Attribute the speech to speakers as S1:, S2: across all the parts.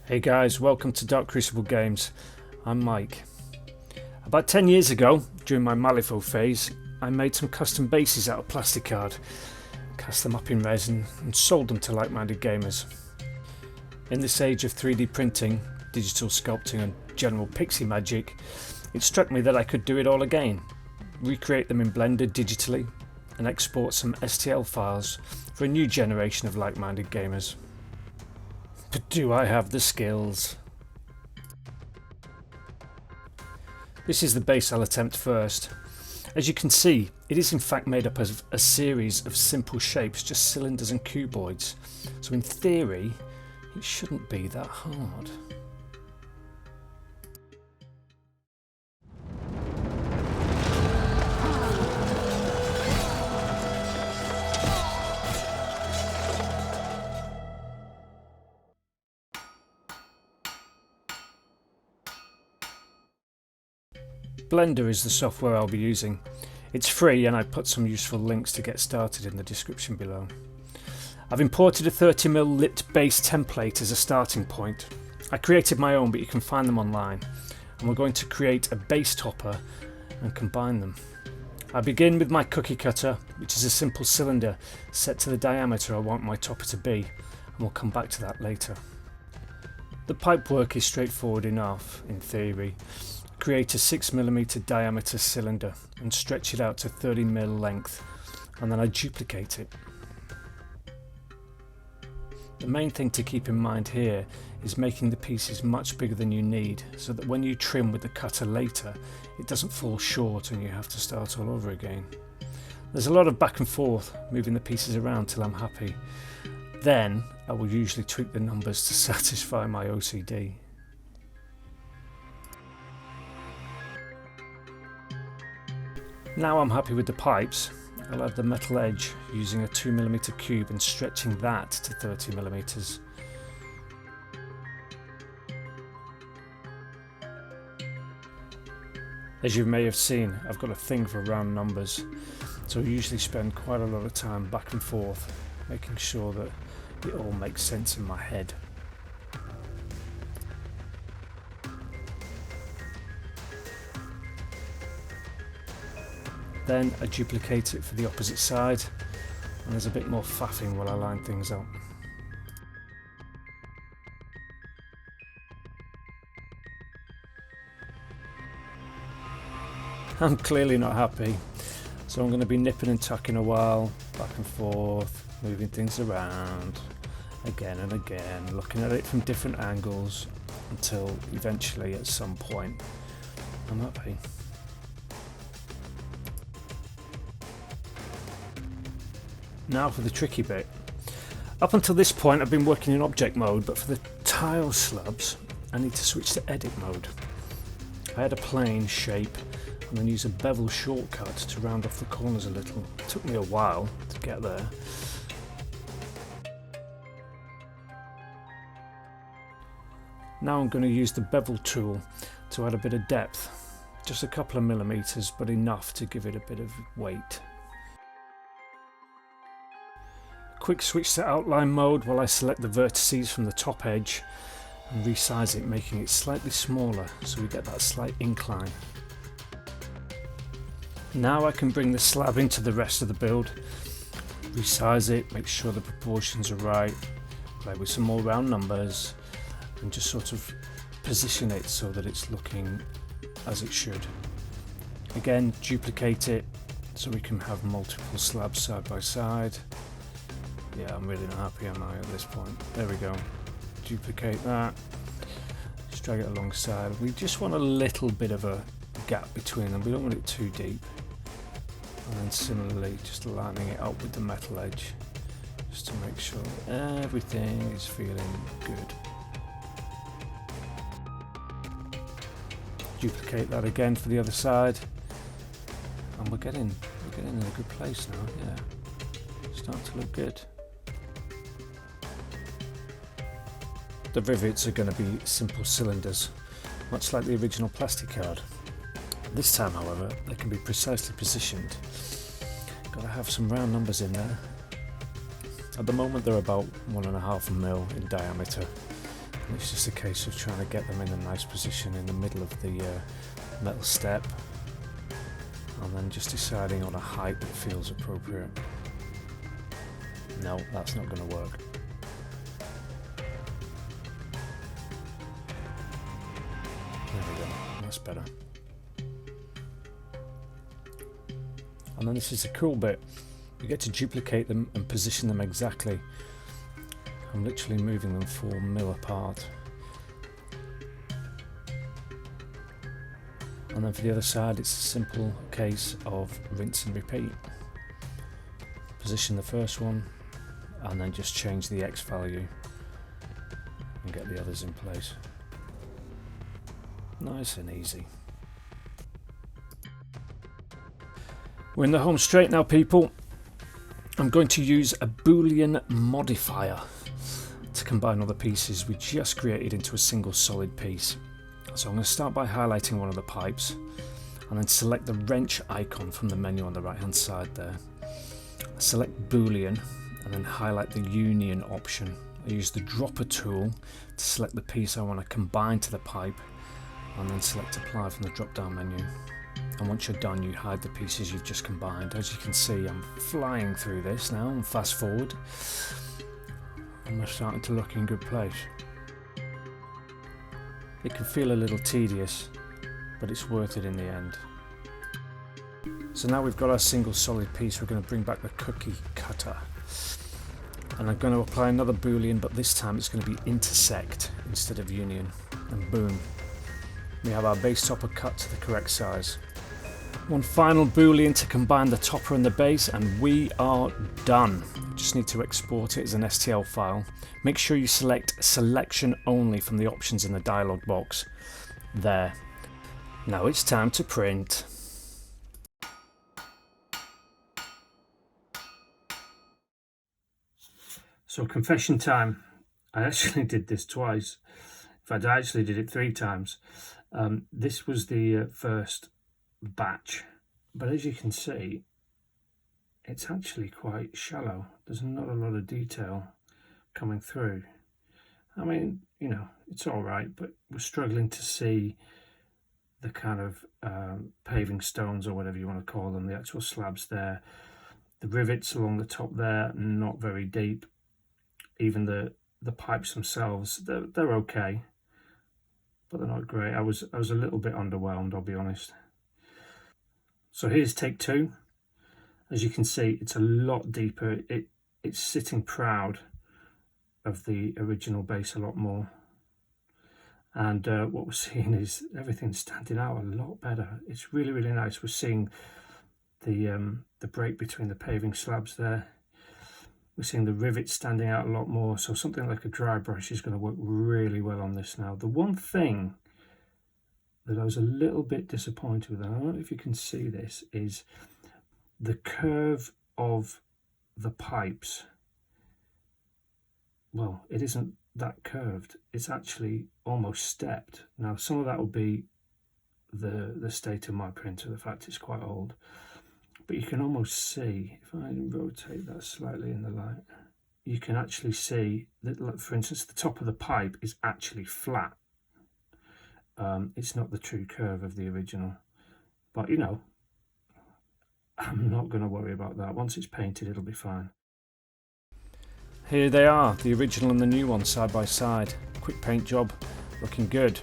S1: Hey guys, welcome to Dark Crucible Games. I'm Mike. About 10 years ago, during my Malifaux phase, I made some custom bases out of plastic card, cast them up in resin and sold them to like-minded gamers. In this age of 3D printing, digital sculpting and general pixie magic, it struck me that I could do it all again, recreate them in Blender digitally and export some STL files for a new generation of like-minded gamers. But do I have the skills? This is the base I'll attempt first. As you can see, it is in fact made up of a series of simple shapes, just cylinders and cuboids. So in theory, it shouldn't be that hard. Blender is the software I'll be using. It's free and I put some useful links to get started in the description below. I've imported a 30mm lit base template as a starting point. I created my own, but you can find them online, and we're going to create a base topper and combine them. I begin with my cookie cutter, which is a simple cylinder set to the diameter I want my topper to be, and we'll come back to that later. The pipework is straightforward enough in theory. Create a 6mm diameter cylinder and stretch it out to 30mm length, and then I duplicate it. The main thing to keep in mind here is making the pieces much bigger than you need, so that when you trim with the cutter later, it doesn't fall short and you have to start all over again. There's a lot of back and forth, moving the pieces around till I'm happy. Then I will usually tweak the numbers to satisfy my OCD. Now I'm happy with the pipes. I'll add the metal edge using a 2mm cube and stretching that to 30mm. As you may have seen, I've got a thing for round numbers, so I usually spend quite a lot of time back and forth making sure that it all makes sense in my head. Then I duplicate it for the opposite side, and there's a bit more faffing while I line things up. I'm clearly not happy, so I'm going to be nipping and tucking a while, back and forth, moving things around, again and again, looking at it from different angles, until eventually at some point I'm happy. Now for the tricky bit. Up until this point I've been working in object mode, but for the tile slabs I need to switch to edit mode. I had a plane shape and then use a bevel shortcut to round off the corners a little. It took me a while to get there. Now I'm going to use the bevel tool to add a bit of depth. Just a couple of millimeters, but enough to give it a bit of weight. Quick switch to outline mode while I select the vertices from the top edge and resize it, making it slightly smaller so we get that slight incline. Now I can bring the slab into the rest of the build, resize it, make sure the proportions are right, play with some more round numbers and just sort of position it so that it's looking as it should. Again, duplicate it so we can have multiple slabs side by side. Yeah, I'm really not happy, am I, at this point? There we go. Duplicate that. Just drag it alongside. We just want a little bit of a gap between them. We don't want it too deep. And then similarly, just lining it up with the metal edge, just to make sure everything is feeling good. Duplicate that again for the other side. And we're getting in a good place now, yeah. Starting to look good. The rivets are going to be simple cylinders, much like the original plastic card. This time, however, they can be precisely positioned. Got to have some round numbers in there. At the moment they're about 1.5 mil in diameter. It's just a case of trying to get them in a nice position in the middle of the metal step, and then just deciding on a height that feels appropriate. No, that's not going to work. There we go, that's better. And then this is the cool bit. You get to duplicate them and position them exactly. I'm literally moving them 4 mil apart. And then for the other side, it's a simple case of rinse and repeat. Position the first one, and then just change the X value and get the others in place. Nice and easy. We're in the home straight now, people. I'm going to use a Boolean modifier to combine all the pieces we just created into a single solid piece. So I'm going to start by highlighting one of the pipes and then select the wrench icon from the menu on the right hand side there. Select Boolean and then highlight the union option. I use the dropper tool to select the piece I want to combine to the pipe and then select apply from the drop down menu. And once you're done, you hide the pieces you've just combined. As you can see, I'm flying through this now and fast forward. And we're starting to look in good place. It can feel a little tedious, but it's worth it in the end. So now we've got our single solid piece, we're going to bring back the cookie cutter. And I'm going to apply another Boolean, but this time it's going to be intersect instead of union. And boom, we have our base topper cut to the correct size. One final Boolean to combine the topper and the base, and we are done. Just need to export it as an STL file. Make sure you select selection only from the options in the dialog box. There. Now it's time to print. So confession time. I actually did this twice. In fact, I actually did it 3 times. This was the first batch, but as you can see, it's actually quite shallow. There's not a lot of detail coming through. I mean, you know, it's all right, but we're struggling to see the kind of paving stones or whatever you want to call them, the actual slabs there. The rivets along the top there, not very deep. Even the pipes themselves, they're okay, but they're not great. I was a little bit underwhelmed, I'll be honest. So here's take 2. As you can see, it's a lot deeper. It's sitting proud of the original base a lot more. And what we're seeing is everything's standing out a lot better. It's really, really nice. We're seeing the break between the paving slabs there. We're seeing the rivets standing out a lot more. So something like a dry brush is going to work really well on this now. The one thing that I was a little bit disappointed with, and I don't know if you can see this, is the curve of the pipes. Well, it isn't that curved. It's actually almost stepped. Now, some of that will be the state of my printer, the fact it's quite old. But you can almost see, if I rotate that slightly in the light, you can actually see that, like, for instance, the top of the pipe is actually flat. It's not the true curve of the original, but you know, I'm not going to worry about that. Once it's painted, it'll be fine. Here they are, the original and the new one side by side. Quick paint job, looking good.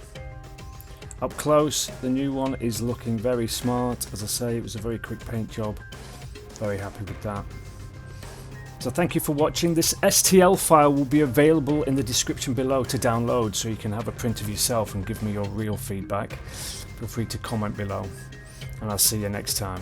S1: Up close, the new one is looking very smart. As I say, it was a very quick paint job. Very happy with that. So thank you for watching. This STL file will be available in the description below to download, so you can have a print of yourself and give me your real feedback. Feel free to comment below, and I'll see you next time.